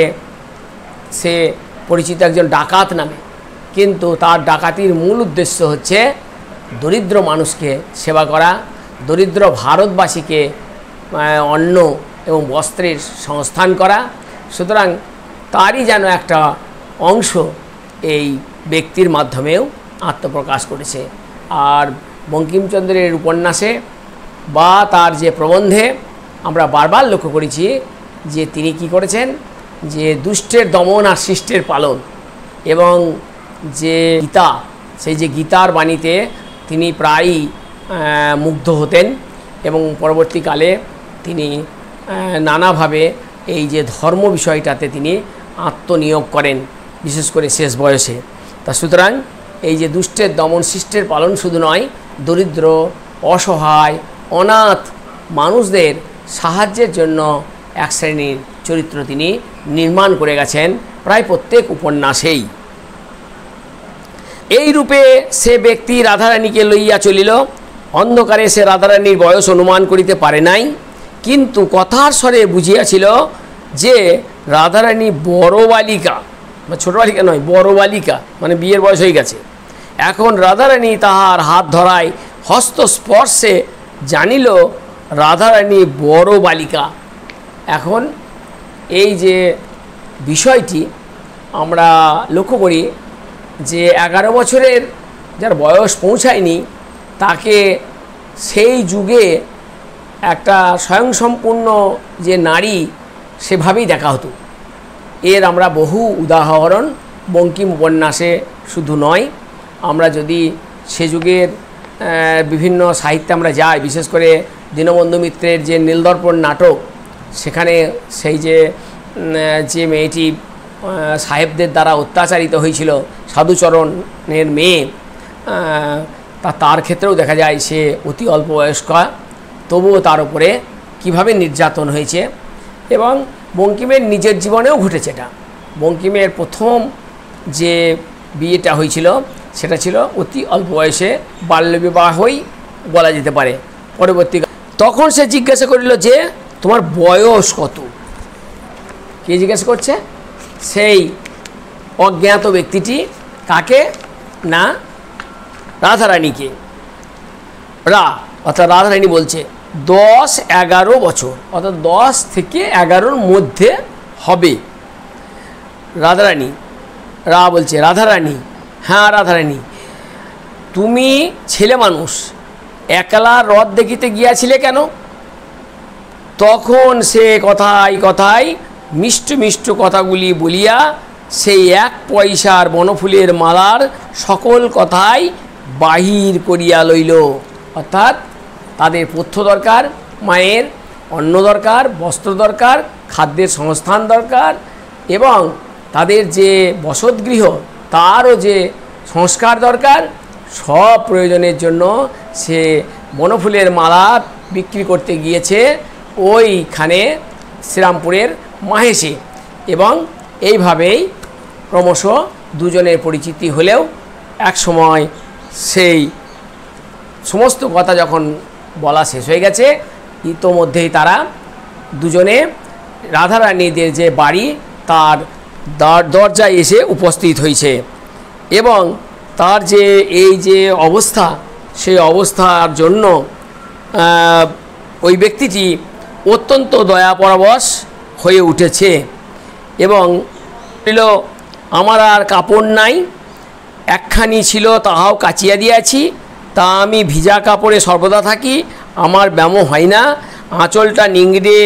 সে পরিচিত একজন ডাকাত নামে, কিন্তু তার ডাকাতির মূল উদ্দেশ্য হচ্ছে দরিদ্র মানুষকে সেবা করা, দরিদ্র ভারতবাসীকে অন্ন এবং বস্ত্রের সংস্থান করা। সুতরাং তারই যেন একটা অংশ এই ব্যক্তির মাধ্যমেও আত্মপ্রকাশ করেছে। আর বঙ্কিমচন্দ্রের উপন্যাসে বা তার যে প্রবন্ধে আমরা বারবার লক্ষ্য করেছি যে তিনি কি করেছেন, যে দুষ্টের দমন আর শিষ্টের পালন, এবং যে গীতা, সেই যে গীতার বাণীতে তিনি প্রায়ই মুগ্ধ হতেন এবং পরবর্তীকালে তিনি নানাভাবে এই যে ধর্ম বিষয়টাতে তিনি আত্মনিয়োগ করেন, বিশেষ করে শেষ বয়সে। তা সুতরাং এই যে দুষ্টের দমন শিষ্টের পালন শুধু নয়, দরিদ্র, অসহায়, অনাথ মানুষদের সাহায্যের জন্য এক শ্রেণীর চরিত্র তিনি নির্মাণ করে গেছেন প্রায় প্রত্যেক উপন্যাসেই। এই রূপে সে ব্যক্তি রাধারানীকে লইয়া চলিল। অন্ধকারে সে রাধারানীর বয়স অনুমান করিতে পারে নাই, কিন্তু কথার স্বরে বুঝিয়াছিল যে রাধারানী বড় বালিকা, বা ছোট বালিকা নয়, বড় বালিকা, মানে বিয়ের বয়স হয়ে গেছে। এখন রাধারানী তাহার হাত ধরায় হস্তস্পর্শে জানিল রাধারানী বড় বালিকা। এখন এই যে বিষয়টি আমরা লক্ষ্য করি যে 11 বছরের যার বয়স পৌঁছায়নি তাকে সেই যুগে একটা স্বয়ংসম্পূর্ণ যে নারী সেভাবেই দেখা হতো। এর আমরা বহু উদাহরণ বঙ্কিম উপন্যাসে শুধু নয়, আমরা যদি সে যুগের বিভিন্ন সাহিত্যে আমরা যাই, বিশেষ করে দীনবন্ধু মিত্রের যে নীলদর্পণ নাটক, সেখানে সেই যে মেয়েটি সাহেবদের দ্বারা অত্যাচারিত হয়েছিল, সাধুচরণের মেয়ে, তার ক্ষেত্রেও দেখা যায় সে অতি অল্প বয়স্কা, তবুও তার উপরে কীভাবে নির্যাতন হয়েছে। এবং বঙ্কিমের নিজের জীবনেও ঘটেছে এটা। বঙ্কিমের প্রথম যে বিয়েটা হয়েছিল সেটা ছিল অতি অল্প বয়সে, বাল্যবিবাহই বলা যেতে পারে। পরবর্তী তখন সে জিজ্ঞাসা করিল যে তোমার বয়স কত? কে জিজ্ঞাসা করছে? সেই অজ্ঞাত ব্যক্তিটি। কাকে? না, রাধারানীকে। অর্থাৎ রাধারানী বলছে 10-11 বছর, অর্থাৎ 10 থেকে 11-র মধ্যে হবে। রাধারানী বলছে, রাধারানী, হ্যাঁ রাধারানী, তুমি ছেলে মানুষ, একলা হ্রদ দেখিতে গিয়াছিলে কেন? তখন সে কথায় মিষ্ট কথাগুলি বলিয়া সেই 1 পয়সার বনফুলের মালার সকল কথাই বাহির করিয়া লইল। অর্থাৎ তাদের পথ্য দরকার, মায়ের অন্ন দরকার, বস্ত্র দরকার, খাদ্যের সংস্থান দরকার, এবং তাদের যে বসতগৃহ তারও যে সংস্কার দরকার, সব প্রয়োজনের জন্য সে বনফুলের মালা বিক্রি করতে গিয়েছে ওইখানে শ্রীরামপুরের মাহেশে। এবং এইভাবেই ক্রমশ দুজনের পরিচিতি হলেও এক সময় সেই সমস্ত কথা যখন বলা শেষ হয়ে গেছে, ইতোমধ্যেই তারা দুজনে রাধারানীদের যে বাড়ি তার দরজায় এসে উপস্থিত হয়েছে। এবং তার যে এই যে অবস্থা, সেই অবস্থার জন্য ওই ব্যক্তিটি অত্যন্ত দয়াপরবশ হয়ে উঠেছে এবং বলিল, আমার আর কাপড় নাই, একখানি ছিল তাহাও কাচিয়া দিয়াছি, তা আমি ভিজা কাপড়ে সর্বদা থাকি, আমার ব্যামো হয় না, আঁচলটা নিংড়ে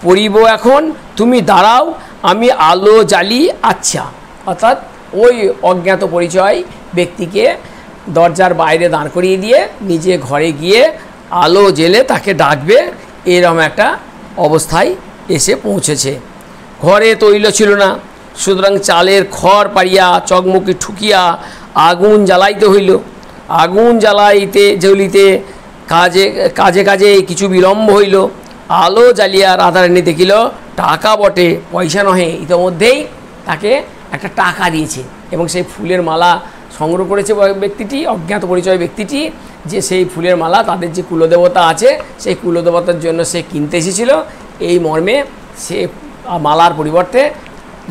পরিব এখন, তুমি দাঁড়াও, আমি আলো জ্বালি। আচ্ছা, অর্থাৎ ওই অজ্ঞাত পরিচয় ব্যক্তিকে দরজার বাইরে দাঁড় করিয়ে দিয়ে নিজে ঘরে গিয়ে আলো জ্বেলে তাকে ডাকবে, এরকম একটা অবস্থায় এসে পৌঁছেছে। ঘরে তৈল ছিল না, সুতরাং চালের খড় পাড়িয়া চকমকি ঠুকিয়া আগুন জ্বালাইতে হইল। আগুন জ্বলিতে কাজে কিছু বিলম্ব হইল। আলো জ্বালিয়া রাধারানী দেখিল টাকা বটে, পয়সা নহে। ইতিমধ্যেই তাকে একটা টাকা দিয়েছে এবং সেই ফুলের মালা সংগ্রহ করেছে ব্যক্তিটি, অজ্ঞাত পরিচয় ব্যক্তিটি, যে সেই ফুলের মালা তাদের যে কুলদেবতা আছে সেই কুলদেবতার জন্য সে কিনতে এসেছিল। এই মর্মে সে মালার পরিবর্তে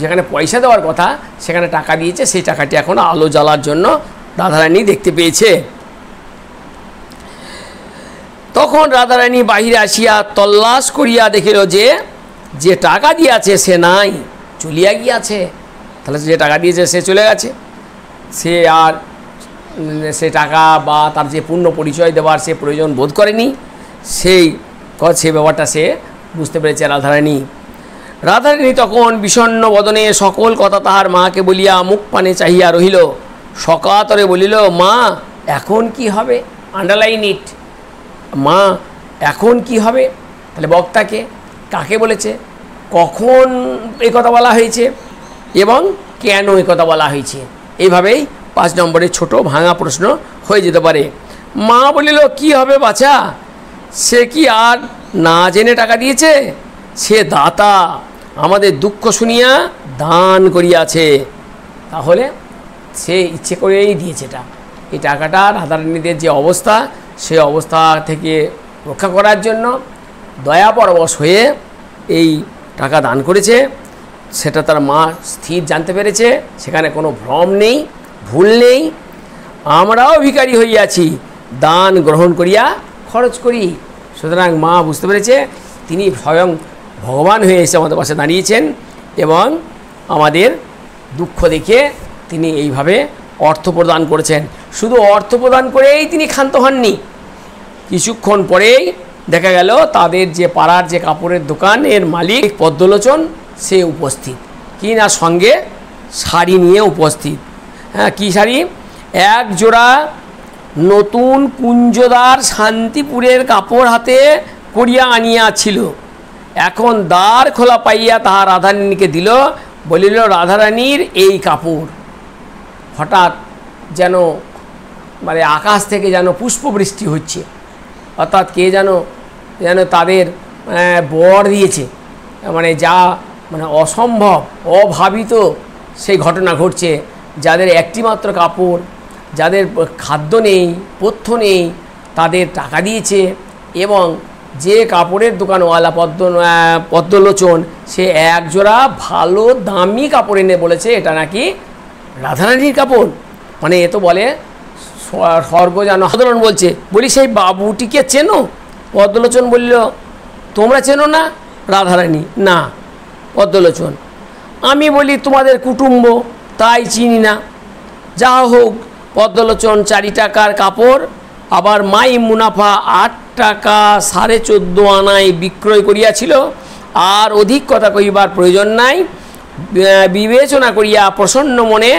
যেখানে পয়সা দেওয়ার কথা সেখানে টাকা দিয়েছে। সেই টাকাটি এখন আলো জ্বালার জন্য রাধারানী দেখতে পেয়েছে। তখন রাধারানী বাহিরে আসিয়া তল্লাশ করিয়া দেখিল যে টাকা দিয়েছে সে নাই, চলিয়া গিয়াছে। তাহলে যে টাকা দিয়েছে সে চলে গেছে, সে আর সে টাকা বা তার যে পূর্ণ পরিচয় দেওয়ার সে প্রয়োজন বোধ করেনি। সেই ব্যাপারটা সে বুঝতে পেরেছে রাধারানী। রাধারানী তখন বিষণ্ণ বদনে সকল কথা তাহার মাকে বলিয়া মুখ পানে চাহিয়া রহিল। সকাতরে বলিল, মা এখন কি হবে? আন্ডারলাইন ইট, মা এখন কি হবে? তাহলে বক্তাকে কাকে বলেছে, কখন এই কথা বলা হয়েছে এবং কেন এই কথা বলা হয়েছে, এইভাবেই 5 নম্বরের ছোট ভাঙা প্রশ্ন হয়ে যেতে পারে। মা বলিল, কি হবে বাছা, সে কি আর না জেনে টাকা দিয়েছে? সে দাতা, আমাদের দুঃখ শুনিয়া দান করিয়াছে। তাহলে সে ইচ্ছে করেই দিয়েছে এটা। এই টাকাটা রাধারানীদের যে অবস্থা, সেই অবস্থা থেকে রক্ষা করার জন্য দয়াপরবশ হয়ে এই টাকা দান করেছে। সেটা তার মা স্থির জানতে পেরেছে, সেখানে কোনো ভ্রম নেই, ভুল নেই। আমরাও ভিখারি হইয়াছি, দান গ্রহণ করিয়া খরচ করি। সুতরাং মা বুঝতে পেরেছে তিনি স্বয়ং ভগবান হয়ে এসে আমাদের পাশে দাঁড়িয়েছেন এবং আমাদের দুঃখ দেখে তিনি এইভাবে অর্থ প্রদান করেছেন। শুধু অর্থ প্রদান করেই তিনি ক্ষান্ত হননি, কিছুক্ষণ পরেই দেখা গেল তাদের যে পাড়ার যে কাপড়ের দোকানের মালিক পদ্মলোচন সে উপস্থিত, কি না সঙ্গে শাড়ি নিয়ে উপস্থিত। হ্যাঁ, কী শাড়ি? এক জোড়া নতুন কুঞ্জদার শান্তিপুরের কাপড় হাতে করিয়া আনিয়াছিল। এখন দ্বার খোলা পাইয়া তাহা রাধারানীকে দিল, বলিল, রাধারানীর এই কাপড়। হঠাৎ যেন মানে আকাশ থেকে যেন পুষ্পবৃষ্টি হচ্ছে, অর্থাৎ কে যেন তাদের বর দিয়েছে, মানে যা মানে অসম্ভব অভাবিত সেই ঘটনা ঘটছে। যাদের একটিমাত্র কাপড়, যাদের খাদ্য নেই, পথ্য নেই, তাদের টাকা দিয়েছে। এবং যে কাপড়ের দোকানওয়ালা পদ্মলোচন, সে একজোড়া ভালো দামি কাপড় এনে বলেছে এটা নাকি রাধারানীর কাপড়। মানে এ তো বলে স্বর্গ যেন সাধারণ বলছে। বলি, সেই বাবুটিকে চেনো? পদ্মলোচন বলল, তোমরা চেনো না রাধারানী? না। পদ্মলোচন, আমি বলি তোমাদের কুটুম্ব, তাই চিনি না। যা হোক, পদ্মলোচন 4 টাকার কাপড় আবার মাই মুনাফা 8 টাকা 14.5 আনায় বিক্রয় করিয়াছিল। আর অধিক কথা কইবার প্রয়োজন নাই। বিবেচনা করিয়া প্রসন্ন মনে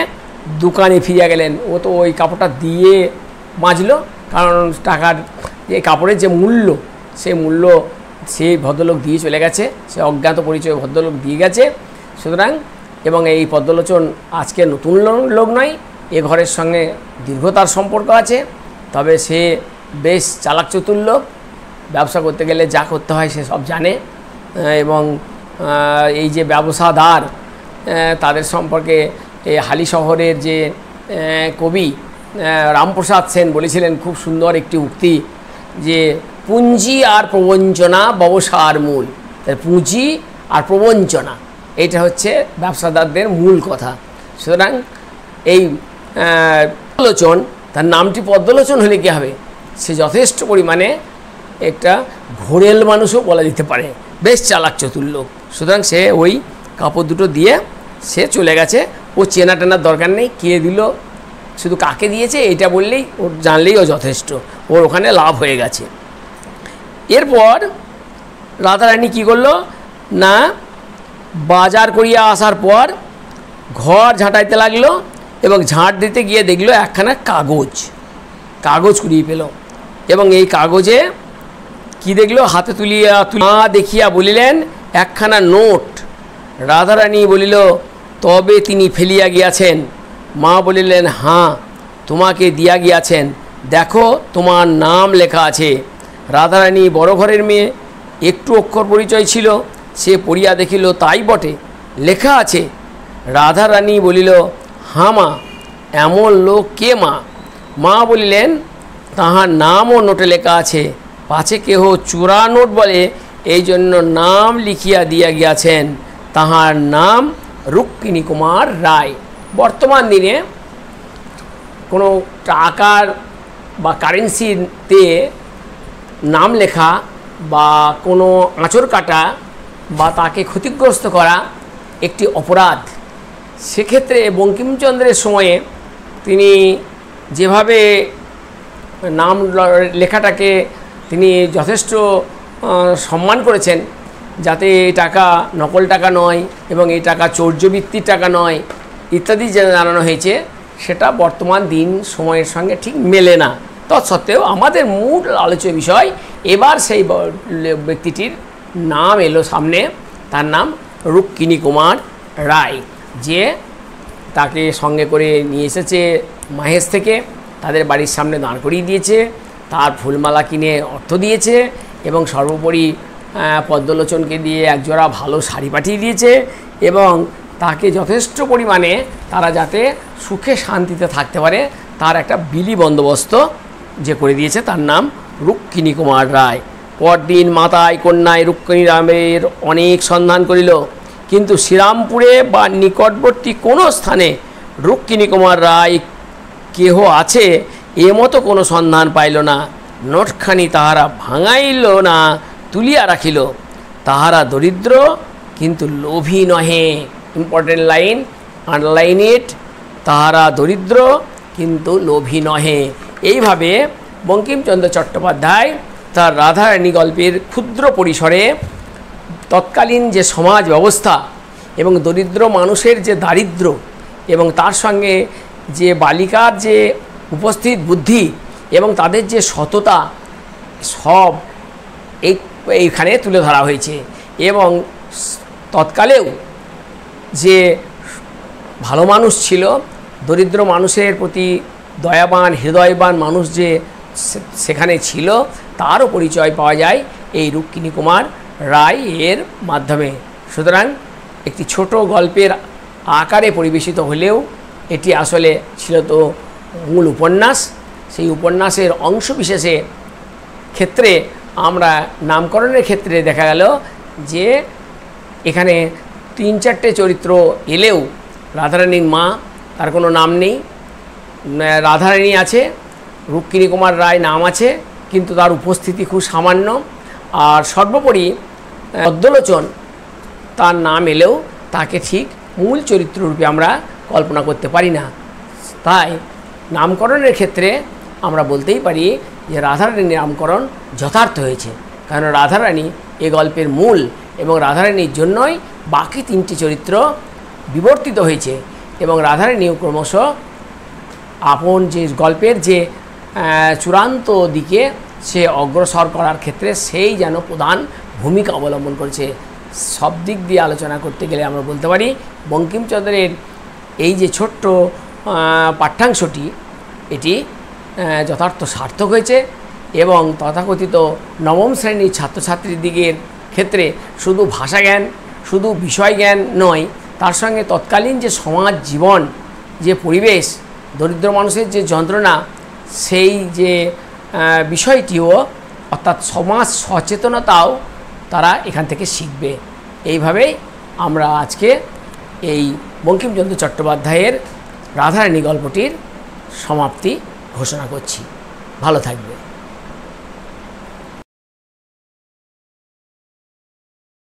দোকানে ফিরিয়া গেলেন। ও তো ওই কাপড়টা দিয়ে বাঁচল, কারণ টাকার যে কাপড়ের যে মূল্য, সেই মূল্য সেই ভদ্রলোক দিয়ে চলে গেছে, সে অজ্ঞাত পরিচয় ভদ্রলোক দিয়ে গেছে। সুতরাং এবং এই পদ্মলোচন আজকে নতুন লোক নয়, এ ঘরের সঙ্গে দীর্ঘতার সম্পর্ক আছে। তবে সে বেশ চালাক চতুর লোক, ব্যবসা করতে গেলে যা করতে হয় সে সব জানে। এবং এই যে ব্যবসাদার, তাদের সম্পর্কে এই হালি শহরের যে কবি রামপ্রসাদ সেন বলেছিলেন খুব সুন্দর একটি উক্তি, যে পুঁজি আর প্রবঞ্চনা ব্যবসার মূল। পুঁজি আর প্রবঞ্চনা, এটা হচ্ছে ব্যবসাদারদের মূল কথা। সুতরাং এই পদ্মলোচন, তার নামটি পদ্মলোচন হলে কী হবে, সে যথেষ্ট পরিমাণে একটা ঘোরেল মানুষও বলা যেতে পারে, বেশ চালাক চতুর লোক। সুতরাং সে ওই কাপড় দুটো দিয়ে সে চলে গেছে। ও চেনা টেনার দরকার নেই, কে দিল, শুধু কাকে দিয়েছে এটা বললেই, ওর জানলেই ও যথেষ্ট, ওর ওখানে লাভ হয়ে গেছে। এরপর রাধারানী কী করলো না, বাজার করিয়া আসার পর ঘর ঝাঁটাইতে লাগলো এবং ঝাঁট দিতে গিয়ে দেখলো একখানা কাগজ কুড়িয়ে পেল। এবং এই কাগজে কি দেখলো, হাতে তুলিয়া দেখিয়া বলিলেন, একখানা নোট। রাধারানী বলিল, তবে তিনি ফেলিয়া গিয়াছেন? মা বলিলেন, হ্যাঁ, তোমাকে দিয়া গিয়াছেন, দেখো তোমার নাম লেখা আছে। রাধারানী বড় ঘরের মেয়ে, একটু অক্ষর পরিচয় ছিল, সে পড়িয়া দেখিল তাই বটে, লেখা আছে। রাধারানী বলিল, হ্যাঁ মা, এমন লোক কে মা? মা বলিলেন, তাহার নামও নোটে লেখা আছে, পাছে কেহ চোরা নোট বলে, এই জন্য নাম লিখিয়া দিয়া গিয়াছেন। তাহার নাম রুক্মিণী কুমার রায়। বর্তমান দিনে কোনো টাকার বা কারেন্সিতে নাম লেখা বা কোনো আঁচড় কাটা বা তাকে ক্ষতিগ্রস্ত করা একটি অপরাধ। সেক্ষেত্রে বঙ্কিমচন্দ্রের সময়ে তিনি যেভাবে নাম লেখাটাকে তিনি যথেষ্ট সম্মান করেছেন, যাতে এই টাকা নকল টাকা নয় এবং এই টাকা চৌর্যবৃত্তির টাকা নয় ইত্যাদি যে জানানো হয়েছে, সেটা বর্তমান দিন সময়ের সঙ্গে ঠিক মেলে না। তৎসত্ত্বেও আমাদের মূল আলোচ্য বিষয়, এবার সেই ব্যক্তিটির নাম এলো সামনে, তার নাম রুক্মিণী কুমার রায়, যে তাকে সঙ্গে করে নিয়ে এসেছে মাহেশ থেকে, তাদের বাড়ির সামনে দাঁড় করিয়ে দিয়েছে, তার ফুলমালা কিনে অর্থ দিয়েছে এবং সর্বোপরি পদ্মলোচনকে দিয়ে একজোড়া ভালো শাড়ি পাঠিয়ে দিয়েছে এবং তাকে যথেষ্ট পরিমাণে তারা যাতে সুখে শান্তিতে থাকতে পারে তার একটা বিলি বন্দোবস্ত যে করে দিয়েছে, তার নাম রুক্মিণী কুমার রায়। পরদিন মাতায় কন্যায় রুক্মিণী রামের অনেক সন্ধান করিল, কিন্তু শ্রীরামপুরে বা নিকটবর্তী কোনো স্থানে রুক্মিণী কুমার রায় কেহ আছে এমতো কোনো সন্ধান পাইল না। নোটখানি তাহারা ভাঙাইল না, তুলিয়া রাখিল। তাহারা দরিদ্র কিন্তু লোভী নহে। ইম্পর্টেন্ট লাইন, আন্ডারলাইন ইট, তাহারা দরিদ্র কিন্তু লোভী নহে। এইভাবে বঙ্কিমচন্দ্র চট্টোপাধ্যায় তার রাধারানী গল্পের ক্ষুদ্র পরিসরে তৎকালীন যে সমাজ ব্যবস্থা এবং দরিদ্র মানুষের যে দারিদ্র এবং তার সঙ্গে যে বালিকার যে উপস্থিত বুদ্ধি এবং তাদের যে সততা, সব এইখানে তুলে ধরা হয়েছে। এবং তৎকালেও যে ভালো মানুষ ছিল, দরিদ্র মানুষের প্রতি দয়াবান হৃদয়বান মানুষ যে সেখানে ছিল, তারও পরিচয় পাওয়া যায় এই রুক্মিণী কুমার রায় এর মাধ্যমে। সুতরাং একটি ছোট গল্পের আকারে পরিবেশিত হলেও এটি আসলে ছিল তো মূল উপন্যাস। সেই উপন্যাসের অংশ বিশেষে ক্ষেত্রে আমরা নামকরণের ক্ষেত্রে দেখা গেল যে এখানে 3-4টে চরিত্র এলেও রাধারানীর মা, তার কোনো নাম নেই। রাধারানী আছে, রুক্মিণী কুমার রায় নাম আছে, কিন্তু তার উপস্থিতি খুব সামান্য। আর সর্বোপরি পদ্মলোচন, তার নাম এলেও তাকে ঠিক মূল চরিত্ররূপে আমরা কল্পনা করতে পারি না। তাই নামকরণের ক্ষেত্রে আমরা বলতেই পারি যে রাধারানীর নামকরণ যথার্থ হয়েছে, কারণ রাধারানী এ গল্পের মূল এবং রাধারানীর জন্যই বাকি 3টি চরিত্র বিবর্তিত হয়েছে এবং রাধারানীও ক্রমশ আপন যে গল্পের যে চূড়ান্ত দিকে সে অগ্রসর করার ক্ষেত্রে সেই যেন প্রধান ভূমিকা অবলম্বন করেছে। সব দিক দিয়ে আলোচনা করতে গেলে আমরা বলতে পারি বঙ্কিমচন্দ্রের এই যে ছোট্ট পাঠ্যাংশটি এটি যথার্থ সার্থক হয়েছে এবং তথাকথিত নবম শ্রেণীর ছাত্রছাত্রীর দিকের ক্ষেত্রে শুধু ভাষা জ্ঞান, শুধু বিষয় জ্ঞান নয়, তার সঙ্গে তৎকালীন যে সমাজ জীবন, যে পরিবেশ, দরিদ্র মানুষের যে যন্ত্রণা, সেই যে বিষয়টিও অর্থাৎ সমাজ সচেতনতাও তারা এখান থেকে শিখবে। এইভাবেই আমরা আজকে এই বঙ্কিমচন্দ্র চট্টোপাধ্যায়ের রাধারানী গল্পটির সমাপ্তি ঘোষণা করছি। ভালো থাকবে।